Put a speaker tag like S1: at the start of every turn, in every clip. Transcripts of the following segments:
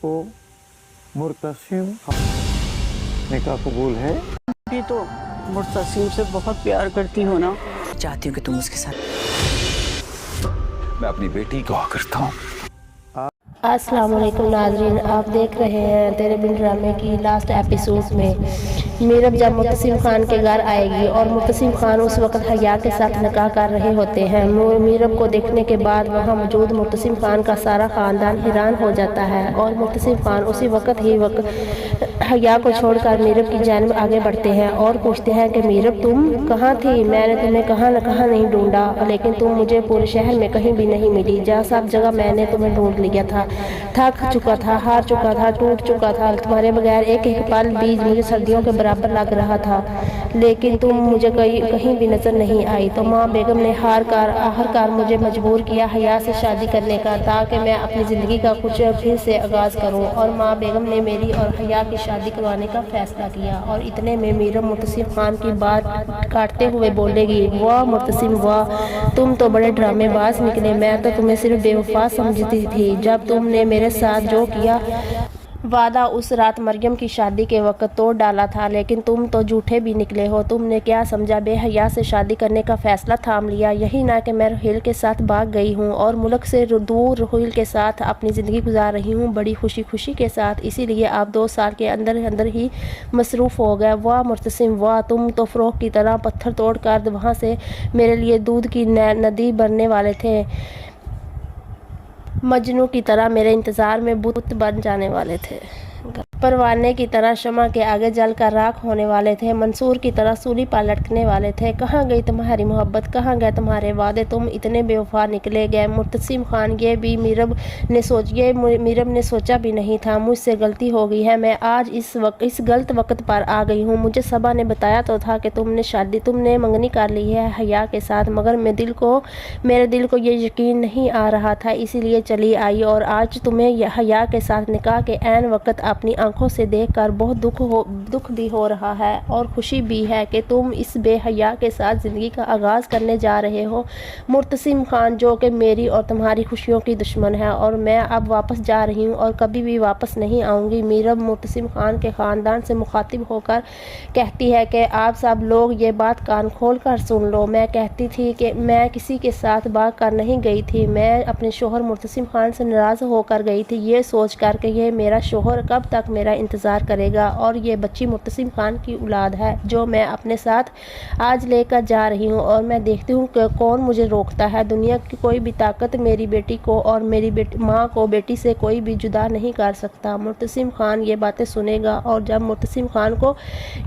S1: को मुर्तसिम निकाह कबूल है?
S2: भी तो मुर्तसिम से बहुत प्यार करती हो ना।
S3: चाहती हूँ कि तुम उसके साथ।
S1: मैं अपनी बेटी को करता हूँ।
S4: अस्सलाम वालेकुम नाज़रीन, आप देख रहे हैं तेरे बिन ड्रामे की लास्ट एपिसोड में मीरब जब मुर्तसिम खान के घर आएगी और मुर्तसिम खान उस वक्त हया के साथ निकाह कर रहे होते हैं। मीरब को देखने के बाद वहां मौजूद मुर्तसिम खान का सारा ख़ानदान हैरान हो जाता है और मुर्तसिम खान उसी वक्त हया को छोड़कर मीरब की जानिब आगे बढ़ते हैं और पूछते हैं कि मीरब तुम कहाँ थी? मैंने तुम्हें कहाँ नहीं ढूंढा, लेकिन तुम मुझे पूरे शहर में कहीं भी नहीं मिली। जहाँ सब जगह मैंने तुम्हें ढूंढ लिया था। थक चुका था, हार चुका था, टूट चुका था। तुम्हारे बगैर एक एक पल भी मुझे सर्दियों के बराबर लग रहा था, लेकिन तुम मुझे कहीं भी नजर नहीं आई। तो माँ बेगम ने आखिरकार मुझे मजबूर किया हया से शादी करने का, ताकि मैं अपनी ज़िंदगी का कुछ फिर से आगाज़ करूं। और माँ बेगम ने मेरी और हया की शादी करवाने का फैसला किया। और इतने में मीरब मुर्तसिम खान की बात काटते हुए बोलेगी, वाह मुर्तसिम वाह, तुम तो बड़े ड्रामेबाज निकले। मैं तो तुम्हें सिर्फ बेवफा समझती थी। जब तुमने मेरे साथ जो किया वादा उस रात मरियम की शादी के वक्त तोड़ डाला था, लेकिन तुम तो झूठे भी निकले हो। तुमने क्या समझा, बेहया से शादी करने का फैसला थाम लिया। यही ना कि मैं रोहिल के साथ भाग गई हूँ और मुल्क से दूर रोहिल के साथ अपनी ज़िंदगी गुजार रही हूँ बड़ी खुशी के साथ। इसीलिए आप 2 साल के अंदर ही मसरूफ़ हो गए। वाह मुर्तसिम वाह, तुम तो फ़रोख की तरह पत्थर तोड़ कर वहाँ से मेरे लिए दूध की नदी भरने वाले थे। मजनू की तरह मेरे इंतज़ार में बुत बन जाने वाले थे। परवाने की तरह शमा के आगे जल कर राख होने वाले थे। मंसूर की तरह सूली पर लटकने वाले थे। कहाँ गई तुम्हारी मोहब्बत, कहाँ गए तुम्हारे वादे? तुम इतने बेवफा निकले गए मुर्तसिम खान। ये भी मीरब ने सोचा भी नहीं था। मुझसे गलती हो गई है। मैं आज इस गलत वक्त पर आ गई हूँ। मुझे सबा ने बताया तो था कि तुमने मंगनी कर ली है हया के साथ, मगर मेरे दिल को ये यकीन नहीं आ रहा था, इसीलिए चली आई। और आज तुम्हें हया के साथ निकाह के ऐन वक्त अपनी आंखों से देखकर बहुत दुख भी हो रहा है और खुशी भी है कि तुम इस बेहया के साथ ज़िंदगी का आगाज़ करने जा रहे हो। मुर्तसिम खान जो कि मेरी और तुम्हारी खुशियों की दुश्मन है, और मैं अब वापस जा रही हूँ और कभी भी वापस नहीं आऊँगी। मीरब मुर्तसिम खान के ख़ानदान से मुखातिब होकर कहती है कि आप सब लोग ये बात कान खोल कर सुन लो। मैं कहती थी कि मैं किसी के साथ भाग कर नहीं गई थी। मैं अपने शोहर मुर्तसिम खान से नाराज़ होकर गई थी, ये सोच कर कि ये मेरा शोहर कब तक मेरा इंतज़ार करेगा और ये बच्ची मुर्तसिम खान की औलाद है जो मैं अपने साथ आज लेकर जा रही हूँ। और मैं देखती हूँ कि कौन मुझे रोकता है। दुनिया की कोई भी ताकत मेरी बेटी को और मेरी माँ को बेटी से कोई भी जुदा नहीं कर सकता। मुर्तसिम खान ये बातें सुनेगा और जब मुर्तसिम खान को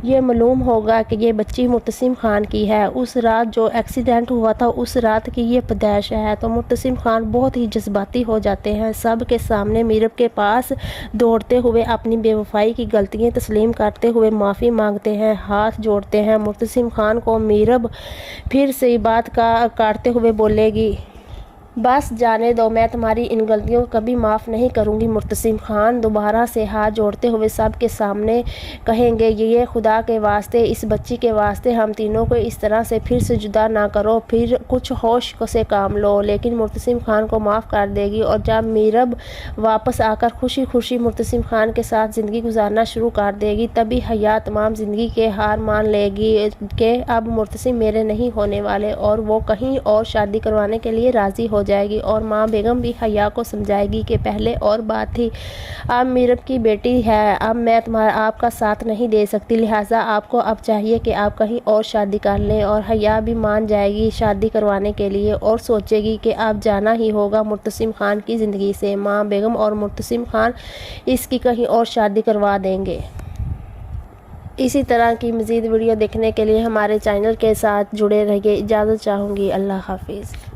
S4: ये मालूम होगा कि ये बच्ची मुर्तसिम खान की है, उस रात जो एक्सीडेंट हुआ था उस रात की ये पैदाइश है, तो मुर्तसिम खान बहुत ही जज्बाती हो जाते हैं। सब के सामने मीरब के पास दौड़ते हुए अपनी बेवफाई की गलतियां तस्लीम करते हुए माफ़ी मांगते हैं, हाथ जोड़ते हैं। मुर्तसिम खान को मीरब फिर से बात काटते हुए बोलेगी, बस जाने दो, मैं तुम्हारी इन गलतियों को कभी माफ़ नहीं करूंगी। मुर्तसिम खान दोबारा से हाथ जोड़ते हुए सब के सामने कहेंगे, ये खुदा के वास्ते, इस बच्ची के वास्ते हम तीनों को इस तरह से फिर से जुदा ना करो, फिर कुछ होश से काम लो। लेकिन मुर्तसिम खान को माफ़ कर देगी। और जब मीरब वापस आकर खुशी मुर्तसिम खान के साथ ज़िंदगी गुजारना शुरू कर देगी, तभी हया तमाम ज़िंदगी के हार मान लेगी कि अब मुर्तसिम मेरे नहीं होने वाले, और वो कहीं और शादी करवाने के लिए राज़ी हो जाएगी। और माँ बेगम भी हया को समझाएगी कि पहले और बात थी, अब मीरब की बेटी है, अब मैं आपका साथ नहीं दे सकती, लिहाजा आपको अब चाहिए कि आप कहीं और शादी कर लें। और हया भी मान जाएगी शादी करवाने के लिए और सोचेगी कि अब जाना ही होगा मुर्तसिम खान की ज़िंदगी से। माँ बेगम और मुर्तसिम खान इसकी कहीं और शादी करवा देंगे। इसी तरह की मज़ीद वीडियो देखने के लिए हमारे चैनल के साथ जुड़े रहिए। इजाज़त चाहूँगी। अल्लाह हाफिज़।